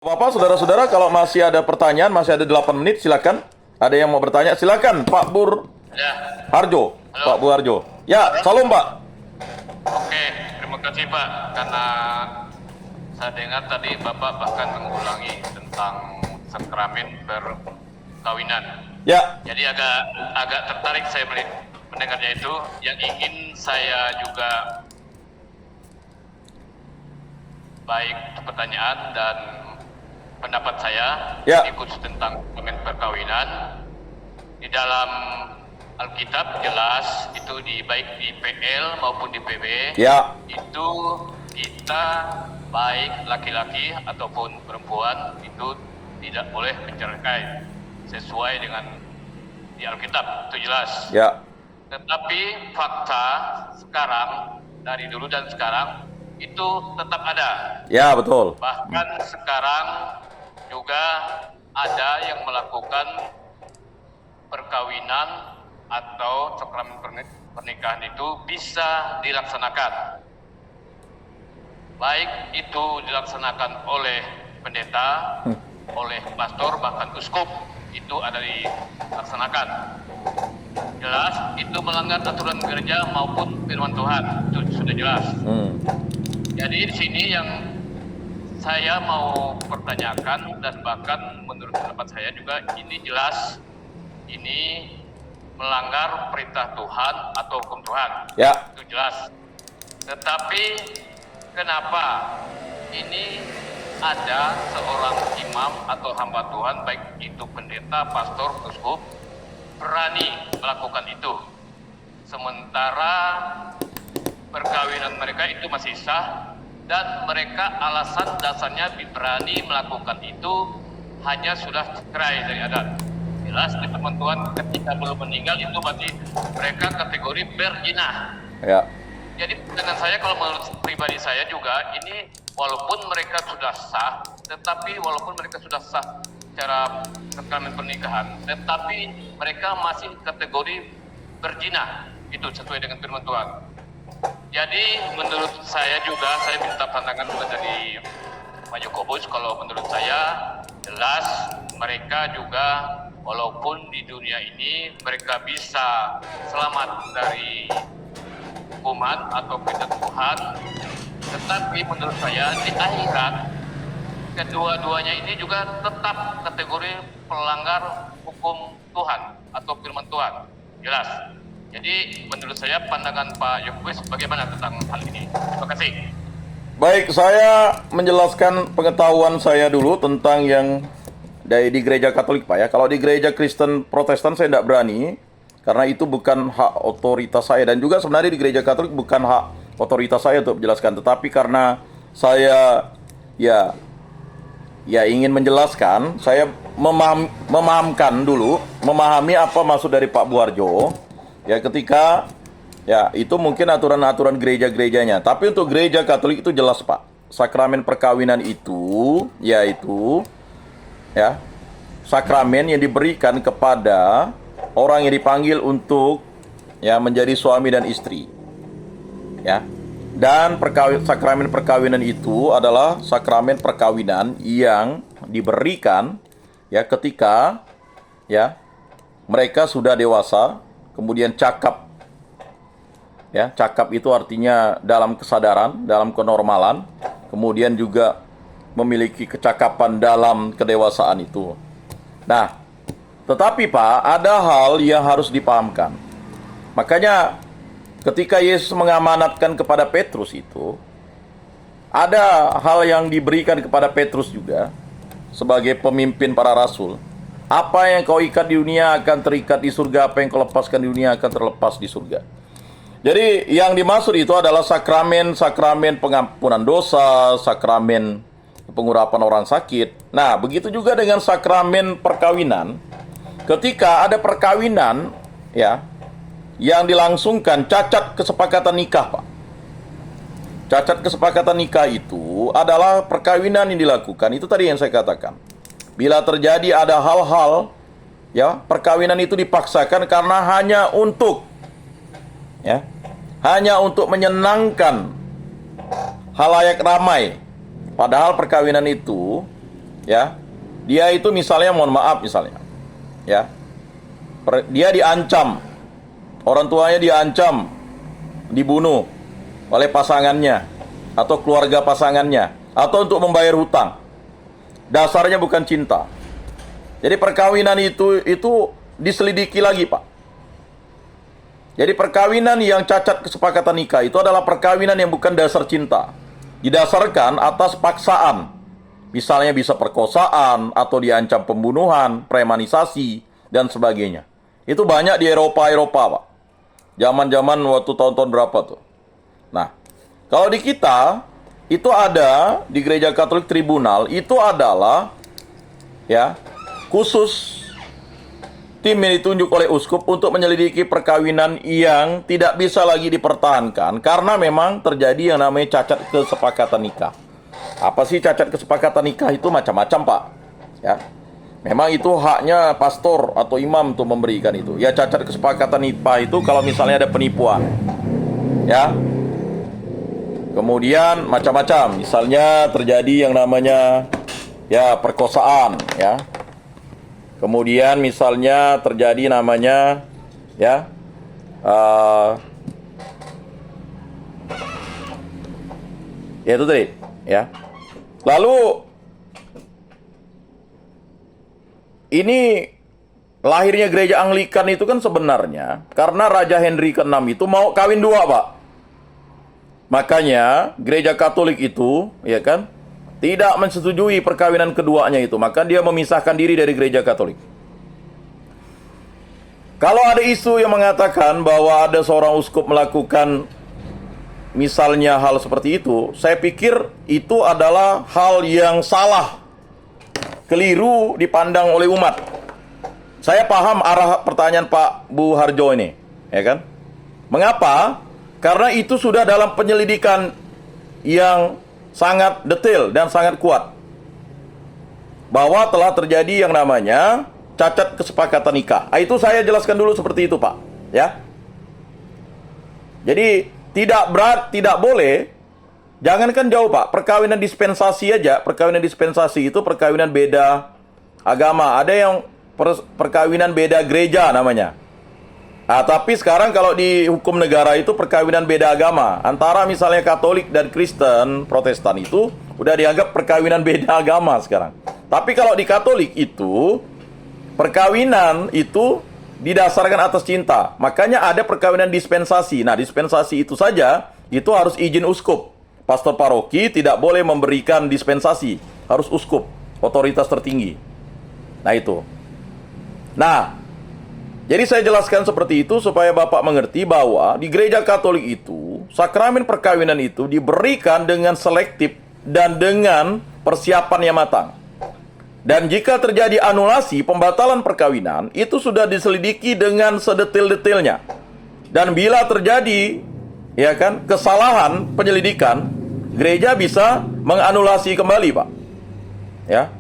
Bapak, saudara-saudara, kalau masih ada pertanyaan, masih ada 8 menit, silakan. Ada yang mau bertanya, silakan, Pak Bur Ya, Harjo. halo. Pak Bu Harjo. Ya, salam, Pak. Oke, terima kasih Pak. Karena saya dengar tadi Bapak bahkan mengulangi tentang sakramen perkawinan. Ya, Jadi agak tertarik saya mendengarnya itu. Yang ingin saya juga baik pertanyaan dan pendapat saya Ya. khusus tentang sakramen perkawinan. Di dalam Alkitab jelas itu baik di PL maupun di PB ya, itu kita baik laki-laki ataupun perempuan itu tidak boleh menceraikan sesuai dengan di Alkitab, itu jelas. ya, Tetapi fakta sekarang dari dulu dan sekarang itu tetap ada. ya, betul. Bahkan sekarang juga ada yang melakukan perkawinan atau sakramen pernikahan itu bisa dilaksanakan. Baik itu dilaksanakan oleh pendeta, oleh pastor, bahkan uskup, itu ada dilaksanakan. Jelas, itu melanggar aturan gereja maupun firman Tuhan, itu sudah jelas. Jadi di sini yang saya mau pertanyakan dan bahkan menurut pendapat saya juga ini jelas ini melanggar perintah Tuhan atau hukum Tuhan. Ya, Itu jelas. Tetapi kenapa ini ada seorang imam atau hamba Tuhan baik itu pendeta, pastor, uskup berani melakukan itu. Sementara perkawinan mereka itu masih sah dan mereka alasan dasarnya berani melakukan itu hanya sudah cerai dari adat. Jelas di firman Tuhan ketika belum meninggal itu berarti mereka kategori berzina. ya, Jadi dengan saya kalau menurut pribadi saya juga ini walaupun mereka sudah sah, tetapi walaupun mereka sudah sah secara sakramen pernikahan, tetapi mereka masih kategori berzina. Itu sesuai dengan firman Tuhan. Jadi menurut saya juga saya minta pandangan juga dari Pak Yakobus. Kalau menurut saya jelas mereka juga walaupun di dunia ini mereka bisa selamat dari hukuman atau perintah Tuhan, tetapi menurut saya di akhirat kedua-duanya ini juga tetap kategori pelanggar hukum Tuhan atau firman Tuhan. Jelas. Jadi menurut saya pandangan Pak Yakobus bagaimana tentang hal ini? Terima kasih. baik, saya menjelaskan pengetahuan saya dulu tentang yang di gereja Katolik, Pak, ya. Kalau di gereja Kristen Protestan saya tidak berani, karena itu bukan hak otoritas saya. Dan juga sebenarnya di gereja Katolik bukan hak otoritas saya untuk menjelaskan. Tetapi karena saya ingin menjelaskan, saya memahami apa maksud dari Pak Buarjo. Ya, ketika itu mungkin aturan-aturan gereja-gerejanya. Tapi untuk gereja Katolik itu jelas, Pak. Sakramen perkawinan itu yaitu sakramen yang diberikan kepada orang yang dipanggil untuk menjadi suami dan istri. Ya. Dan sakramen perkawinan itu adalah sakramen perkawinan yang diberikan ketika mereka sudah dewasa, kemudian cakap. Ya, cakap itu artinya dalam kesadaran, dalam kenormalan, kemudian juga memiliki kecakapan dalam kedewasaan itu. Nah, tetapi Pak, ada hal yang harus dipahamkan. Makanya ketika Yesus mengamanatkan kepada Petrus itu, ada hal yang diberikan kepada Petrus juga sebagai pemimpin para rasul. Apa yang kau ikat di dunia akan terikat di surga, apa yang kau lepaskan di dunia akan terlepas di surga. Jadi yang dimaksud itu adalah sakramen pengampunan dosa, sakramen pengurapan orang sakit. Nah, begitu juga dengan sakramen perkawinan. Ketika ada perkawinan yang dilangsungkan cacat kesepakatan nikah, Pak. Cacat kesepakatan nikah itu adalah perkawinan yang dilakukan. Itu tadi yang saya katakan. Bila terjadi ada hal-hal perkawinan itu dipaksakan karena hanya untuk menyenangkan halayak ramai. Padahal perkawinan itu ya, dia itu misalnya, mohon maaf misalnya, ya, dia diancam, orang tuanya diancam dibunuh oleh pasangannya atau keluarga pasangannya, atau untuk membayar hutang. Dasarnya bukan cinta. Jadi perkawinan itu diselidiki lagi, Pak. Jadi perkawinan yang cacat kesepakatan nikah itu adalah perkawinan yang bukan dasar cinta. Didasarkan atas paksaan. Misalnya bisa perkosaan, atau diancam pembunuhan, premanisasi, dan sebagainya. Itu banyak di Eropa, Pak. Zaman-zaman waktu tahun-tahun berapa tuh. Nah, kalau di kita, itu ada di gereja Katolik tribunal, itu adalah ya khusus tim yang ditunjuk oleh uskup untuk menyelidiki perkawinan yang tidak bisa lagi dipertahankan karena memang terjadi yang namanya cacat kesepakatan nikah. Apa sih cacat kesepakatan nikah itu? Macam-macam, Pak. Ya. Memang itu haknya pastor atau imam untuk memberikan itu. Ya, cacat kesepakatan nikah itu kalau misalnya ada penipuan. Ya. Kemudian macam-macam. Misalnya terjadi yang namanya ya perkosaan, ya. Kemudian misalnya terjadi namanya ya ya itu tadi, ya. Lalu ini lahirnya gereja Anglikan itu kan sebenarnya karena Raja Henry ke-6 itu mau kawin dua, Pak. Makanya gereja Katolik itu, ya kan, tidak menyetujui perkawinan keduanya itu. Maka dia memisahkan diri dari gereja Katolik. Kalau ada isu yang mengatakan bahwa ada seorang uskup melakukan misalnya hal seperti itu, saya pikir itu adalah hal yang salah, keliru dipandang oleh umat. Saya paham arah pertanyaan Pak Bu Harjo ini, ya kan? Mengapa? Karena itu sudah dalam penyelidikan yang sangat detail dan sangat kuat bahwa telah terjadi yang namanya cacat kesepakatan nikah. Itu saya jelaskan dulu seperti itu, Pak, ya. Jadi tidak boleh, jangankan jauh, Pak, perkawinan dispensasi aja. Perkawinan dispensasi itu perkawinan beda agama. Ada yang perkawinan beda gereja namanya. Nah, tapi sekarang kalau di hukum negara itu perkawinan beda agama. Antara misalnya Katolik dan Kristen, Protestan itu udah dianggap perkawinan beda agama sekarang. Tapi kalau di Katolik itu perkawinan itu didasarkan atas cinta. Makanya ada perkawinan dispensasi. Nah, dispensasi itu saja itu harus izin uskup. Pastor paroki tidak boleh memberikan dispensasi. Harus uskup, otoritas tertinggi. Nah, itu. Nah, jadi saya jelaskan seperti itu supaya Bapak mengerti bahwa di gereja Katolik itu sakramen perkawinan itu diberikan dengan selektif dan dengan persiapan yang matang. Dan jika terjadi anulasi pembatalan perkawinan itu sudah diselidiki dengan sedetil-detilnya. Dan bila terjadi ya kan kesalahan penyelidikan, gereja bisa menganulasi kembali, Pak. Ya.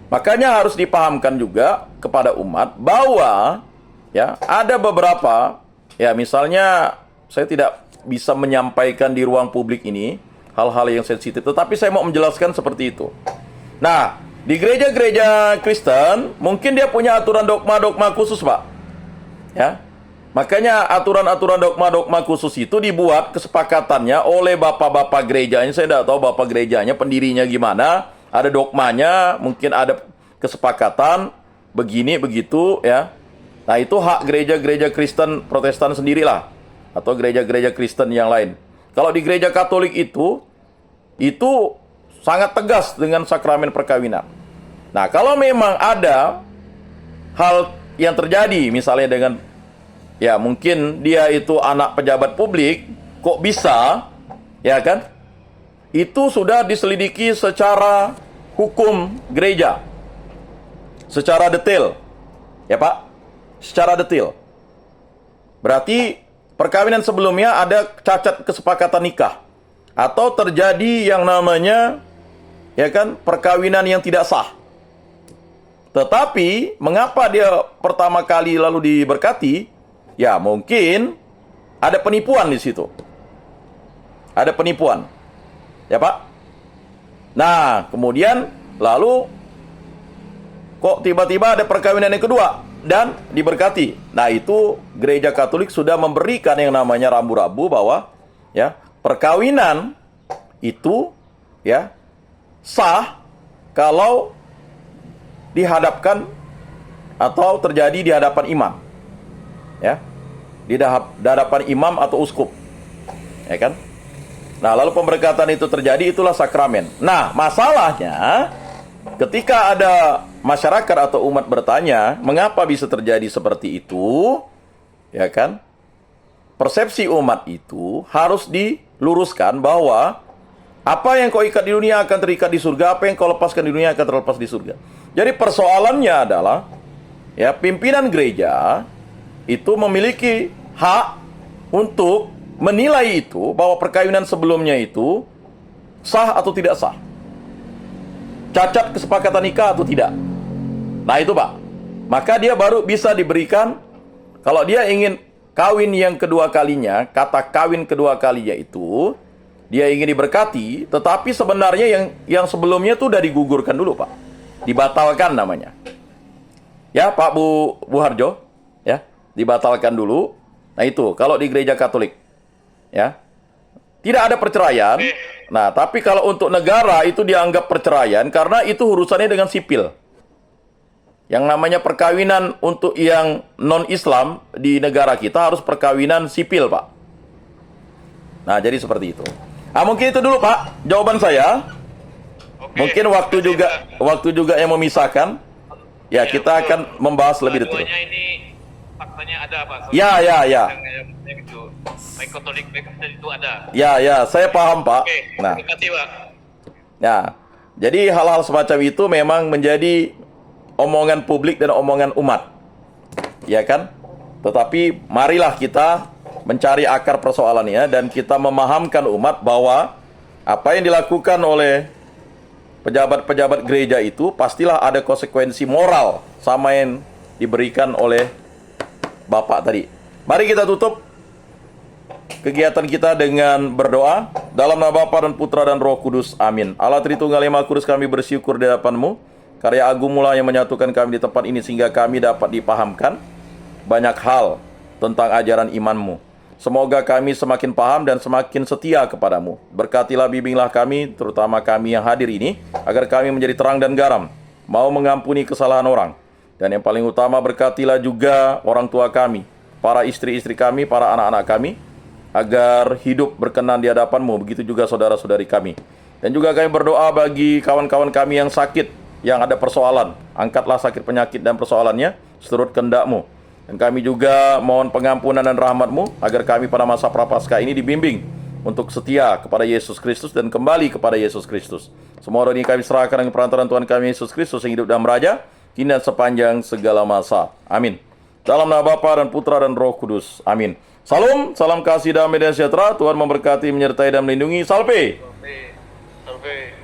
Makanya harus dipahamkan juga kepada umat bahwa ya ada beberapa ya misalnya saya tidak bisa menyampaikan di ruang publik ini hal-hal yang sensitif, tetapi saya mau menjelaskan seperti itu. Nah, di gereja-gereja Kristen mungkin dia punya aturan dogma-dogma khusus, Pak. Ya. Makanya aturan-aturan dogma-dogma khusus itu dibuat kesepakatannya oleh bapak-bapak gerejanya. Saya tidak tahu bapak gerejanya pendirinya gimana. Ada dogmanya, mungkin ada kesepakatan begini begitu ya. Nah, itu hak gereja-gereja Kristen Protestan sendirilah atau gereja-gereja Kristen yang lain. Kalau di gereja Katolik itu sangat tegas dengan sakramen perkawinan. Nah, kalau memang ada hal yang terjadi misalnya dengan ya mungkin dia itu anak pejabat publik, kok bisa ya kan? Itu sudah diselidiki secara hukum gereja. Secara detail. Ya, Pak? Secara detail. Berarti perkawinan sebelumnya ada cacat kesepakatan nikah atau terjadi yang namanya ya kan perkawinan yang tidak sah. Tetapi mengapa dia pertama kali lalu diberkati? Ya, mungkin ada penipuan di situ. Ada penipuan. Ya, Pak? Nah, kemudian Lalu kok tiba-tiba ada perkawinan yang kedua dan diberkati. Nah, itu gereja Katolik sudah memberikan yang namanya rambu-rambu bahwa ya, perkawinan itu ya sah kalau dihadapkan atau terjadi di hadapan imam. Ya. Di hadapan imam atau uskup. Ya kan? Nah, lalu pemberkatan itu terjadi, itulah sakramen. Nah, masalahnya ketika ada masyarakat atau umat bertanya, mengapa bisa terjadi seperti itu? Ya kan? Persepsi umat itu harus diluruskan bahwa apa yang kau ikat di dunia akan terikat di surga, apa yang kau lepaskan di dunia akan terlepas di surga. Jadi persoalannya adalah ya, pimpinan gereja itu memiliki hak untuk menilai itu bahwa perkawinan sebelumnya itu sah atau tidak sah. Cacat kesepakatan nikah atau tidak. Nah, itu Pak. Maka dia baru bisa diberikan, kalau dia ingin kawin yang kedua kalinya, kata kawin kedua kalinya itu, dia ingin diberkati, tetapi sebenarnya yang sebelumnya itu udah digugurkan dulu Pak. Dibatalkan namanya. Ya Pak Bu Harjo, ya, dibatalkan dulu. Nah itu, kalau di gereja Katolik. Ya. Tidak ada perceraian. Nah, tapi kalau untuk negara itu dianggap perceraian karena itu urusannya dengan sipil. Yang namanya perkawinan untuk yang non-Islam di negara kita harus perkawinan sipil, Pak. Nah, jadi seperti itu. Ah, mungkin itu dulu, Pak, jawaban saya. Oke, Mungkin waktu juga yang memisahkan. Ya, kita akan membahas lebih detail. Ini faktanya ada Pak. Ya. Yang itu, baik Katolik baik Kristen itu ada. Ya, saya paham, Pak. Oke, Nah, terima kasih Pak. ya, jadi hal-hal semacam itu memang menjadi omongan publik dan omongan umat. Ya kan? Tetapi marilah kita mencari akar persoalannya dan kita memahamkan umat bahwa apa yang dilakukan oleh pejabat-pejabat gereja itu pastilah ada konsekuensi moral sama yang diberikan oleh Bapak tadi. Mari kita tutup kegiatan kita dengan berdoa. Dalam nama Bapa dan Putra dan Roh Kudus. Amin. Allah Tritunggal yang Maha Kudus, kami bersyukur di hadapan-Mu. Karya agungmu lah yang menyatukan kami di tempat ini sehingga kami dapat dipahamkan banyak hal tentang ajaran iman-Mu. Semoga kami semakin paham dan semakin setia kepadamu. Berkatilah, bimbinglah kami, terutama kami yang hadir ini, agar kami menjadi terang dan garam, mau mengampuni kesalahan orang. Dan yang paling utama, berkatilah juga orang tua kami, para istri-istri kami, para anak-anak kami, agar hidup berkenan di hadapan-Mu. Begitu juga saudara-saudari kami. Dan juga kami berdoa bagi kawan-kawan kami yang sakit, yang ada persoalan. Angkatlah sakit penyakit dan persoalannya seturut kehendak-Mu. Dan kami juga mohon pengampunan dan rahmat-Mu agar kami pada masa prapaskah ini dibimbing untuk setia kepada Yesus Kristus dan kembali kepada Yesus Kristus. Semua ini kami serahkan dengan perantaraan Tuhan kami Yesus Kristus yang hidup dan meraja kini dan sepanjang segala masa. Amin. Dalam nama Bapa dan Putra dan Roh Kudus. Amin. Salam kasih damai dan sejahtera. Tuhan memberkati, menyertai dan melindungi. Salve. Salve.